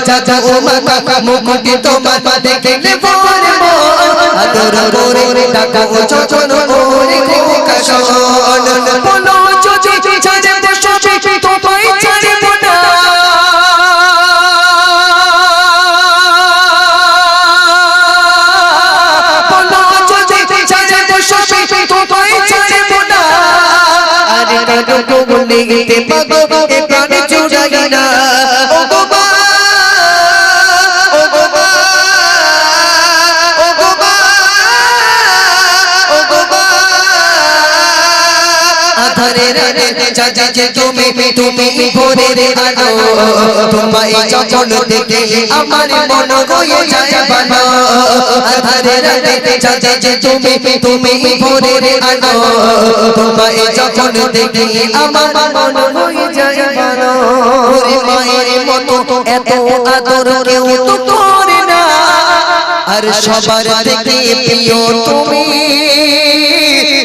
জাদু মাখা মুকুটি তোমার দেখলে ভরে মন আদর করে ডাকো যখন ওরে খোকা শোন বলো যদি ছাড়ে বসে তোমায় ছাড়ব না বলো যদি ছাড়ে বসে তোমায় ছাড়ব না আরে কাটো বলে গেতে পাগো এ প্রাণ জুড়াই না ও গো বা ও গো বা ও গো বা ও গো বা আধারে রে চাচা তুমি ভোরে আলো তোমায় যখন দেখে আমার মন হয়ে যায় ভালো আধারে রে চাচা তুমি ভোরে আলো তোমায় যখন দেখে আমার মন হয়ে যায় ভালো ওরে মায়ের মতো এত আদর কেউ তো করে না আর সবার থেকে প্রিয়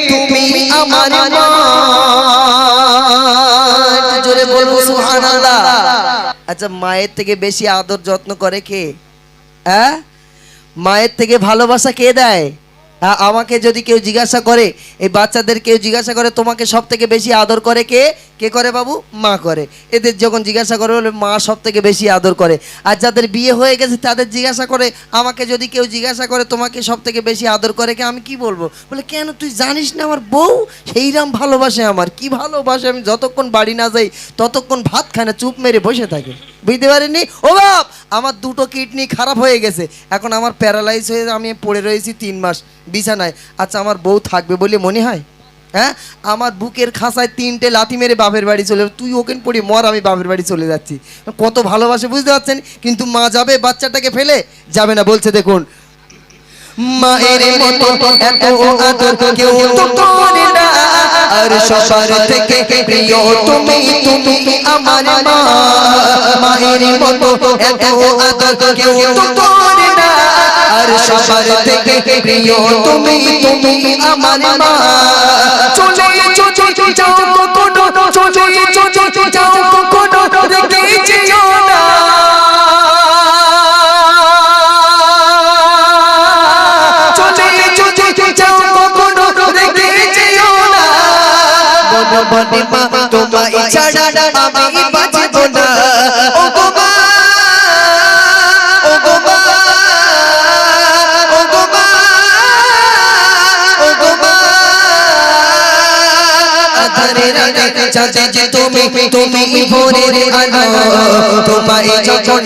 তুমি আমার মা জোরে বলবো সুবহানাল্লাহ আচ্ছা মায়ের থেকে বেশি আদর যত্ন করে কে হ্যাঁ মায়ের থেকে ভালোবাসা কে দেয় হ্যাঁ আমাকে যদি কেউ জিজ্ঞাসা করে এই বাচ্চাদের কেউ জিজ্ঞাসা করে তোমাকে সব থেকে বেশি আদর করে কে কে করে বাবু মা করে এদের যখন জিজ্ঞাসা করে বলে মা সব থেকে বেশি আদর করে আর যাদের বিয়ে হয়ে গেছে তাদের জিজ্ঞাসা করে আমাকে যদি কেউ জিজ্ঞাসা করে তোমাকে সব থেকে বেশি আদর করে কে আমি কি বলবো বলে কেন তুই জানিস না আমার বউ সেইরাম ভালোবাসে আমার কি ভালোবাসে আমি যতক্ষণ বাড়ি না যাই ততক্ষণ ভাত খায় না চুপ মেরে বসে থাকে বুঝতে পারিনি ও বাপ আমার দুটো কিডনি খারাপ হয়ে গেছে এখন আমার প্যারালাইজ হয়ে আমি পড়ে রয়েছি 3 মাস বিছানায় আচ্ছা আমার বউ থাকবে বলে মনে হয় হ্যাঁ আমার বুকের খাঁচায় 3টে লাথি মেরে বাপের বাড়ি চলে তুই ওখানে পড়ি মর আমি বাপের বাড়ি চলে যাচ্ছি কত ভালোবাসে বুঝতে পারছেন কিন্তু মা যাবে বাচ্চাটাকে ফেলে যাবে না বলছে দেখুন মায়ের মতো এত আদর কেউ তো করে না আর সবার থেকে প্রিয় তুমি আমার মা মায়ের মতো এত আদর কেউ তো করে না আর সবার থেকে প্রিয় তুমি আমার মা চলে যাও কোনো চলে যাও কোনো রেখে যেও না বনে মা তোমায় ছাড়া আমি বাঁচব না ও গো মা ও গো মা ও গো মা ও গো মা আধারে রাতে চাচা তুমি ভোরে আলো তোমায় যখন